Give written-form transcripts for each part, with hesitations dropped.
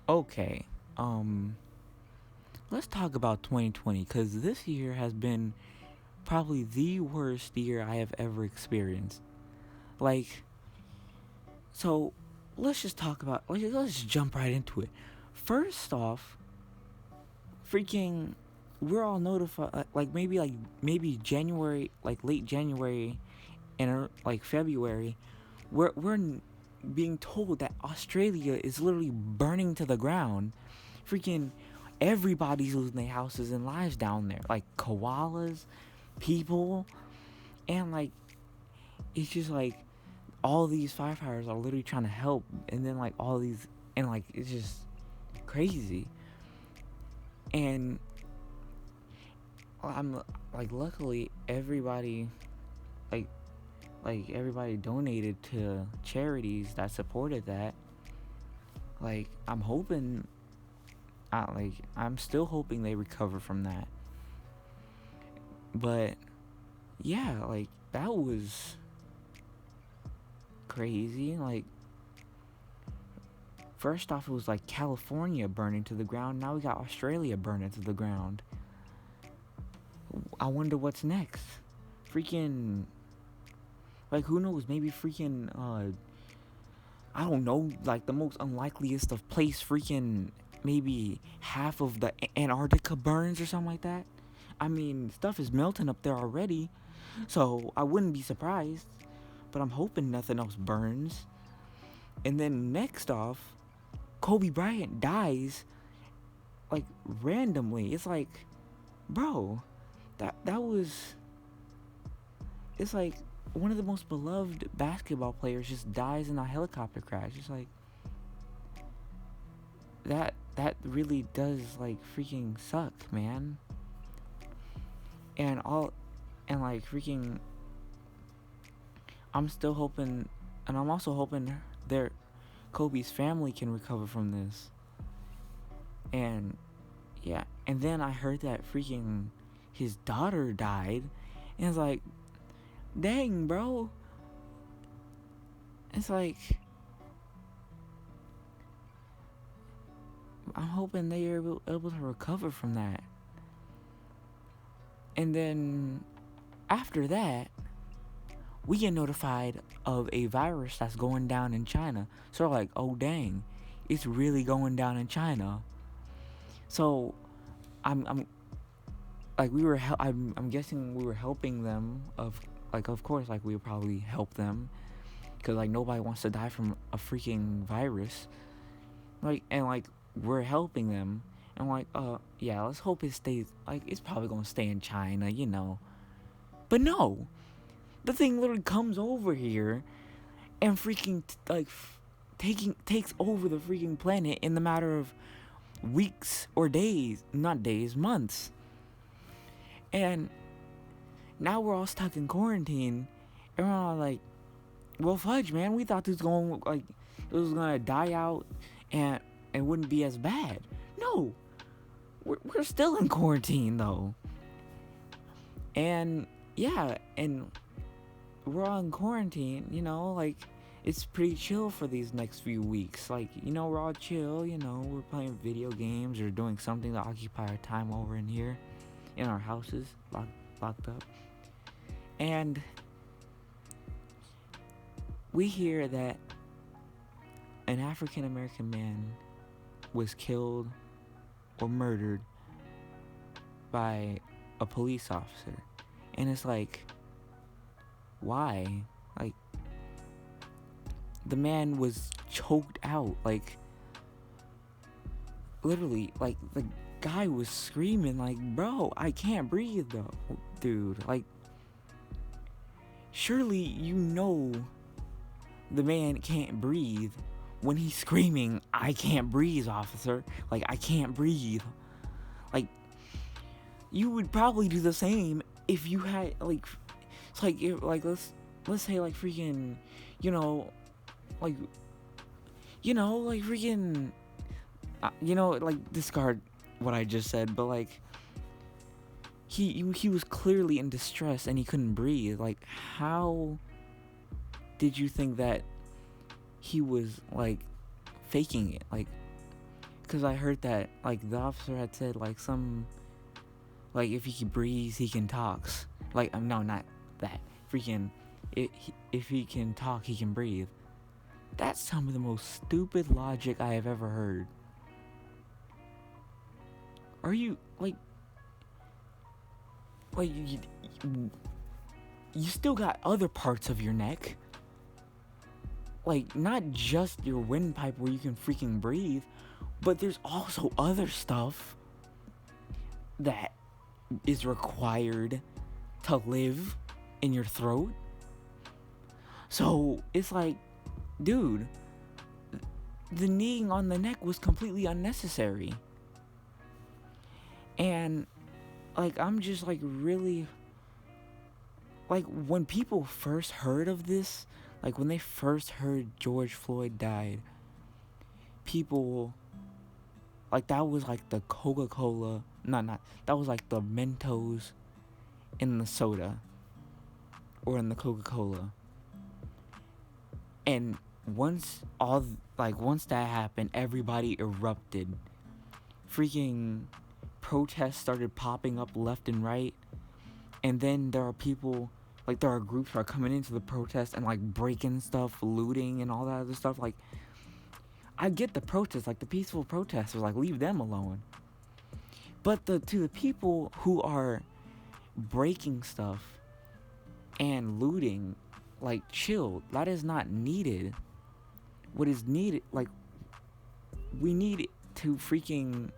Okay. Um let's talk about 2020 cuz this year has been probably the worst year I have ever experienced. Like, so let's just talk about let's just jump right into it. First off, freaking we're all notified like maybe January, like late January and like February, we're being told that Australia is literally burning to the ground. Freaking everybody's losing their houses and lives down there. Like koalas, people, and like it's just like all these firefighters are literally trying to help, and then like all these and like it's just crazy. And I'm like luckily everybody like everybody donated to charities that supported that. Like I'm still hoping they recover from that. But yeah, like that was crazy. Like first off it was like California burning to the ground. Now we got Australia burning to the ground. I wonder what's next. Freaking like who knows, maybe freaking I don't know, like the most unlikeliest of place, freaking maybe half of the Antarctica burns or something like that. I mean, stuff is melting up there already, so I wouldn't be surprised. But I'm hoping nothing else burns. And then next off, Kobe Bryant dies like randomly. It's like, bro, that was. It's like one of the most beloved basketball players just dies in a helicopter crash. It's like that really does like freaking suck, man. And all and like freaking I'm still hoping, and I'm also hoping their Kobe's family can recover from this. And yeah, and then I heard that freaking his daughter died, and it's like, dang, bro. It's like I'm hoping they are able to recover from that. And then after that, we get notified of a virus that's going down in China. So we're like, oh dang, it's really going down in China. So I'm like I'm guessing we were helping them. Of course, like we would probably help them because like nobody wants to die from a freaking virus. Like and like we're helping them. And like yeah, let's hope it stays. Like it's probably gonna stay in China. But no, the thing literally comes over here and freaking takes over the freaking planet in the matter of weeks or days, not days, months. And now we're all stuck in quarantine, and we're all like, well, fudge, man, we thought this was gonna die out and it wouldn't be as bad. No, we're still in quarantine though. And yeah, and we're all in quarantine, like it's pretty chill for these next few weeks. Like, we're all chill, we're playing video games or doing something to occupy our time over in here in our houses, locked up. And we hear that an African American man was killed or murdered by a police officer. And it's like, why? Like, the man was choked out. Like, literally, like, the guy was screaming, like, bro, I can't breathe, though. Dude, like, surely the man can't breathe when he's screaming, I can't breathe, officer. Like, I can't breathe. Like, you would probably do the same if you had, like, it's like, let's say, like, freaking, like, like, freaking, like, discard what I just said, but, like, he was clearly in distress and he couldn't breathe. Like, how did you think that he was, like, faking it? Like, because I heard that, like, the officer had said, like, like, if he can breathe, he can talk. Like, no, not that. Freaking, if he can talk, he can breathe. That's some of the most stupid logic I have ever heard. Are you, like you still got other parts of your neck. Like, not just your windpipe where you can freaking breathe, but there's also other stuff that is required to live in your throat. So it's like, dude, the kneeing on the neck was completely unnecessary. And like, I'm just like really, like, when people first heard of this, like when they first heard George Floyd died, people, like, that was like the Coca-Cola, that was like the Mentos in the soda or in the Coca-Cola. And once that happened, everybody erupted. Freaking protests started popping up left and right. And then there are people, like, there are groups that are coming into the protest and, like, breaking stuff, looting and all that other stuff. Like, I get the protests, like, the peaceful protesters, like, leave them alone. But to the people who are breaking stuff and looting, like, chill. That is not needed. What is needed, like, we need to freaking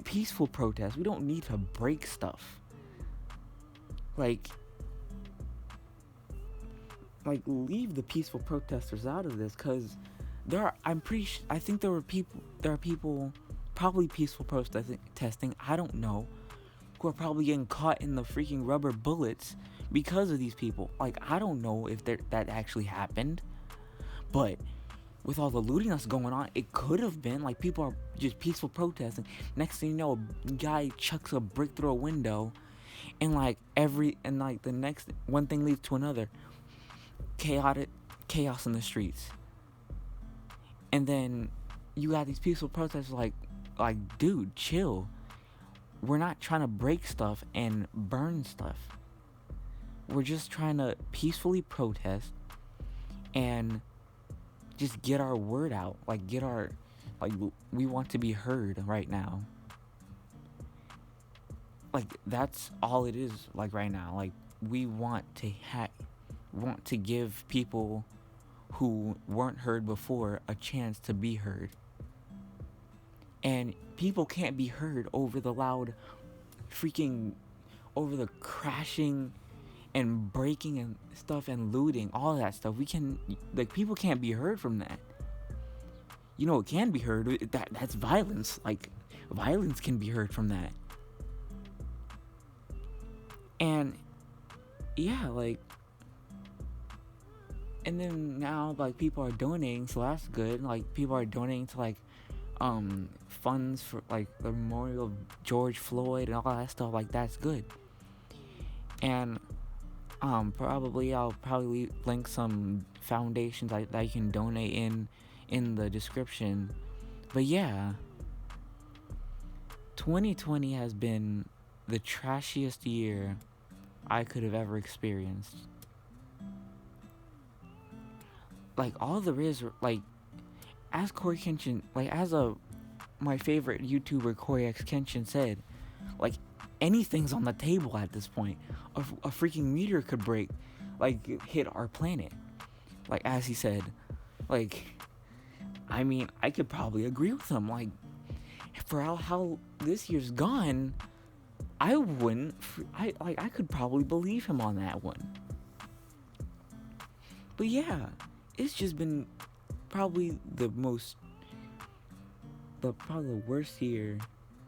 peaceful protest. We don't need to break stuff. Like, leave the peaceful protesters out of this, because I think there are people, probably peaceful protesting, I don't know, who are probably getting caught in the freaking rubber bullets because of these people. Like, I don't know if that actually happened, but with all the looting that's going on, it could have been. Like, people are just peaceful protesting. Next thing you know, a guy chucks a brick through a window, and the next one thing leads to another. Chaos in the streets. And then you got these peaceful protesters like, dude, chill. We're not trying to break stuff and burn stuff. We're just trying to peacefully protest and just get our word out. We want to be heard right now. Like, that's all it is, like, right now. Like, we want to give people who weren't heard before a chance to be heard. And people can't be heard over the loud over the crashing and breaking and stuff and looting, all that stuff. People can't be heard from that. You know, it can be heard. That's violence. Like, violence can be heard from that. And yeah, like, and then now, like, people are donating, so that's good. Like, people are donating to, like, funds for, like, the memorial of George Floyd and all that stuff. Like, that's good. And I'll probably link some foundations that you can donate in the description. But yeah, 2020 has been the trashiest year I could have ever experienced. Like, all there is, like, as Corey Kenshin, like, my favorite YouTuber, Corey X Kenshin, said, like, anything's on the table at this point. A freaking meteor could break, like, hit our planet. Like, as he said, like, I mean, I could probably agree with him. Like, for how this year's gone, I could probably believe him on that one. But yeah, it's just been probably the worst year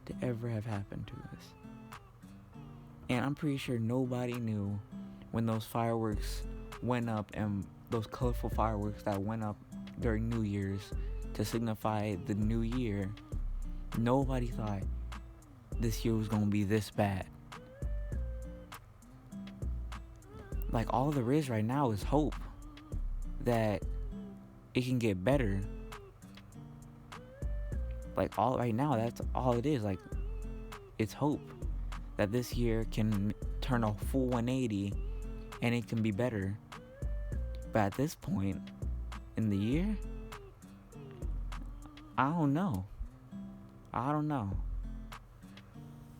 to ever have happened to us. And I'm pretty sure nobody knew when those fireworks went up, and those colorful fireworks that went up during New Year's to signify the new year. Nobody thought this year was going to be this bad. Like, all there is right now is hope that it can get better. like all right now, that's all it is. Like, it's hope that this year can turn a full 180 and it can be better. But at this point in the year, I don't know.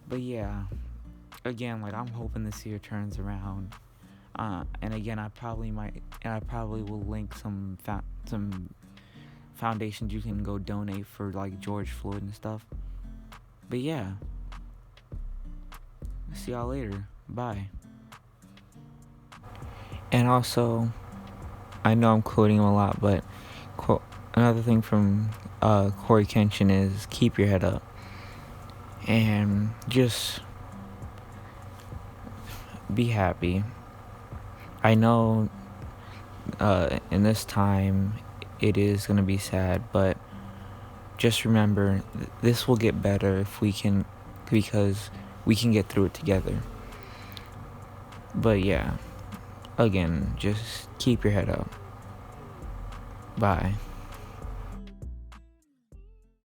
But yeah, again, like, I'm hoping this year turns around. And again, I probably will link some foundations you can go donate for, like, George Floyd and stuff. But yeah, see y'all later. Bye. And also, I know I'm quoting him a lot, but another thing from Corey Kenshin is keep your head up and just be happy. I know in this time it is going to be sad, but just remember, this will get better because we can get through it together. But yeah, again, just keep your head up. Bye.